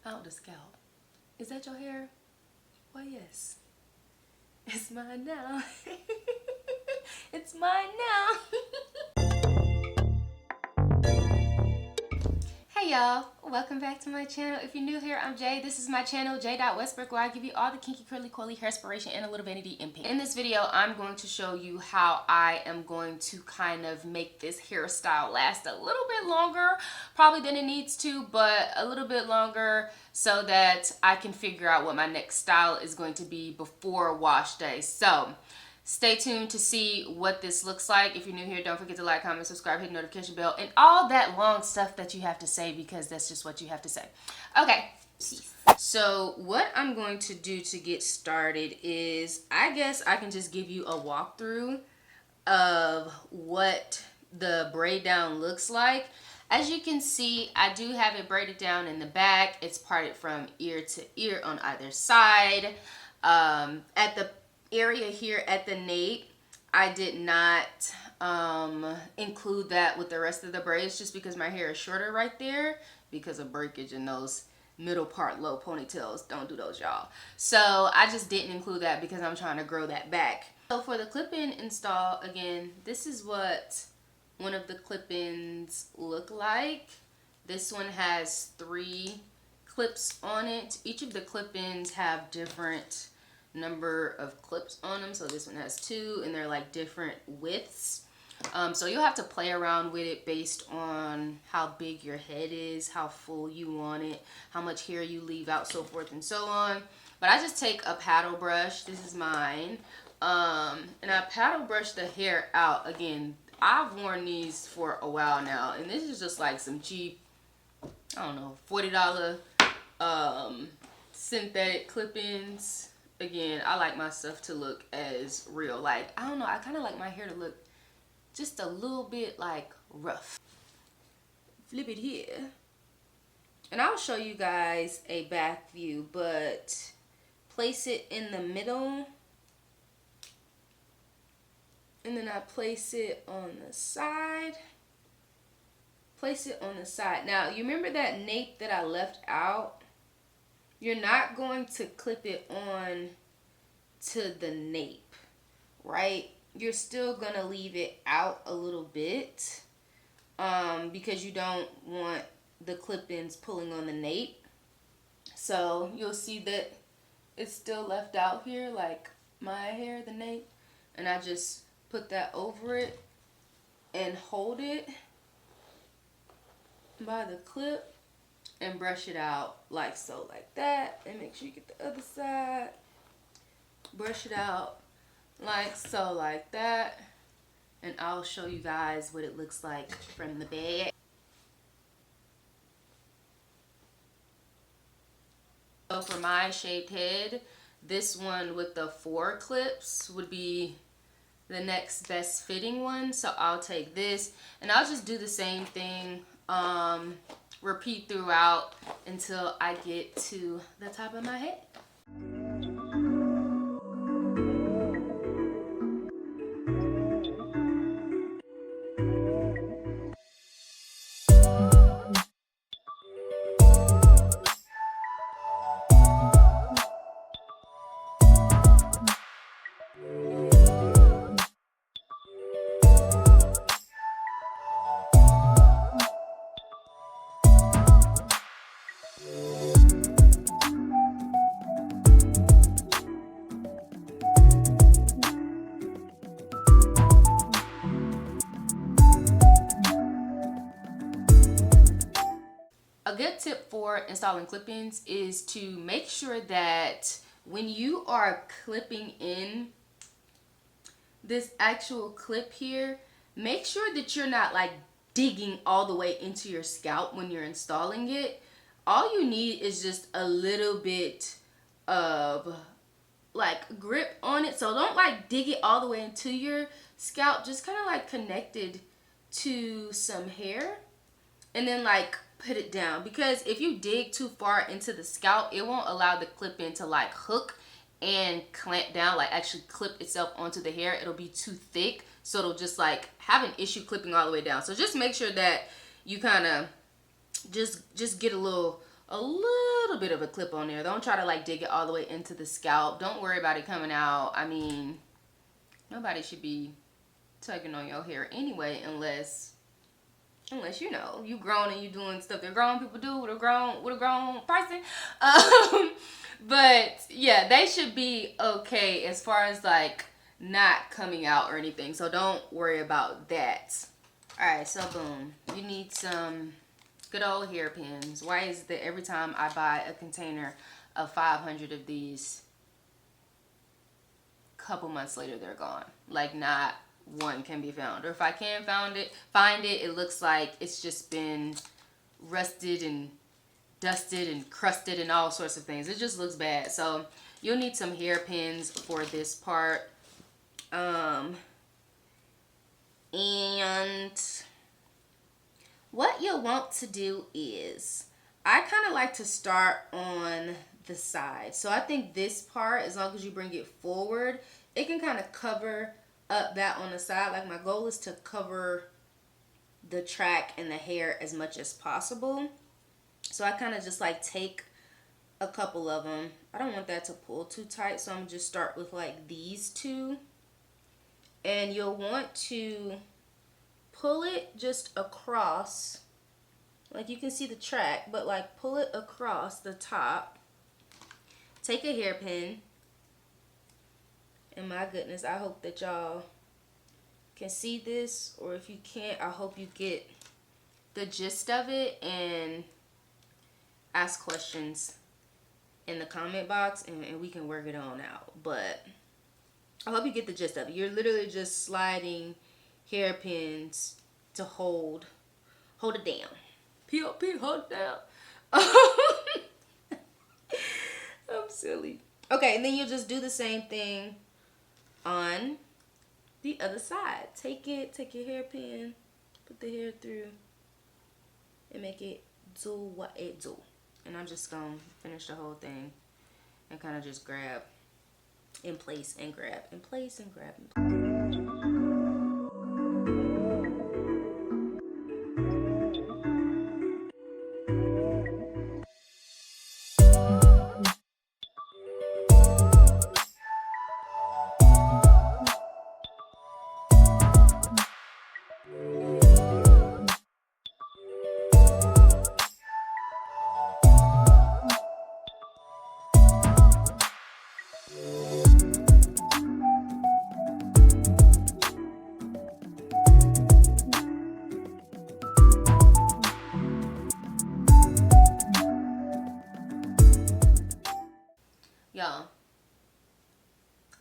out the scalp. Is that your hair? Why, yes. It's mine now. It's mine now. Hey y'all, welcome back to my channel. If you're new here, I'm Jay. This is my channel, J.Westbrook, where I give you all the kinky, curly, coily hairspiration and a little vanity in pink. In this video, I'm going to show you how I am going to kind of make this hairstyle last a little bit longer, probably than it needs to, but a little bit longer so that I can figure out what my next style is going to be before wash day. So stay tuned to see what this looks like. If you're new here, don't forget to like, comment, subscribe, hit the notification bell, and all that long stuff that you have to say, because that's just what you have to say. Okay, peace. So what I'm going to do to get started is, I guess I can just give you a walkthrough of what the braid down looks like. As you can see, I do have it braided down in the back. It's parted from ear to ear on either side. At the area here at the nape, I did not include that with the rest of the braids, just because my hair is shorter right there because of breakage in those middle part low ponytails. Don't do those, y'all. So I just didn't include that because I'm trying to grow that back. So for the clip-in install, again, this is what one of the clip-ins look like. This one has 3 clips on it. Each of the clip-ins have different number of clips on them. So this one has 2 and they're like different widths. So you'll have to play around with it based on how big your head is, how full you want it, how much hair you leave out, so forth and so on. But I just take a paddle brush. This is mine. And I paddle brush the hair out. Again, I've worn these for a while now, and this is just like some cheap, I don't know, $40 synthetic clip-ins. Again, I like my stuff to look as real. Like, I don't know, I kind of like my hair to look just a little bit like rough. Flip it here. And I'll show you guys a back view, but place it in the middle. And then I place it on the side. Place it on the side. Now, you remember that nape that I left out? You're not going to clip it on to the nape, right? You're still going to leave it out a little bit because you don't want the clip-ins pulling on the nape. So you'll see that it's still left out here, like my hair, the nape. And I just put that over it and hold it by the clip and brush it out like so, like that. And make sure you get the other side. Brush it out like so, like that. And I'll show you guys what it looks like from the back. So for my shaped head, this one with the 4 clips would be the next best fitting one. So I'll take this and I'll just do the same thing, repeat throughout until I get to the top of my head. A good tip for installing clip-ins is to make sure that when you are clipping in this actual clip here, make sure that you're not like digging all the way into your scalp when you're installing it. All you need is just a little bit of like grip on it. So don't like dig it all the way into your scalp, just kind of like connected to some hair and then like put it down, because if you dig too far into the scalp, it won't allow the clip-in to like hook and clamp down, like actually clip itself onto the hair. It'll be too thick, so it'll just like have an issue clipping all the way down. So just make sure that you kind of just get a little a little bit of a clip on there. Don't try to like dig it all the way into the scalp. Don't worry about it coming out. I mean, nobody should be tugging on your hair anyway, unless you know you grown and you doing stuff that grown people do with a grown person. But yeah, they should be okay as far as like not coming out or anything. So don't worry about that. All right, so boom, you need some good old hairpins. Why is it that every time I buy a container of 500 of these, couple months later they're gone? Like not one can be found, or if I can find it, it looks like it's just been rusted and dusted and crusted and all sorts of things. It just looks bad. So you'll need some hairpins for this part. And what you'll want to do is, I kind of like to start on the side. So I think this part, as long as you bring it forward, it can kind of cover up that on the side. Like my goal is to cover the track and the hair as much as possible. So I kind of just like take a couple of them. I don't want that to pull too tight, so I'm gonna just start with like these two. And you'll want to pull it just across, like you can see the track, but like pull it across the top. Take a hairpin, and my goodness, I hope that y'all can see this, or if you can't, I hope you get the gist of it and ask questions in the comment box, and we can work it on out. But I hope you get the gist of it. You're literally just sliding hairpins to hold it down. PLP, hold it down. I'm silly. Okay, and then you'll just do the same thing on the other side. Take your hairpin, put the hair through, and make it do what it do. And I'm just gonna finish the whole thing and kind of just grab in place and grab in place and grab in place. Y'all,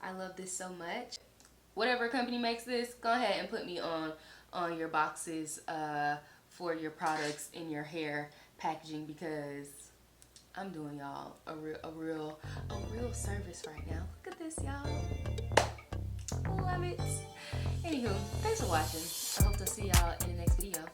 I love this so much. Whatever company makes this, go ahead and put me on your boxes for your products in your hair packaging, because I'm doing y'all a real service right now. Look at this, y'all. Love it. Anywho, thanks for watching. I hope to see y'all in the next video.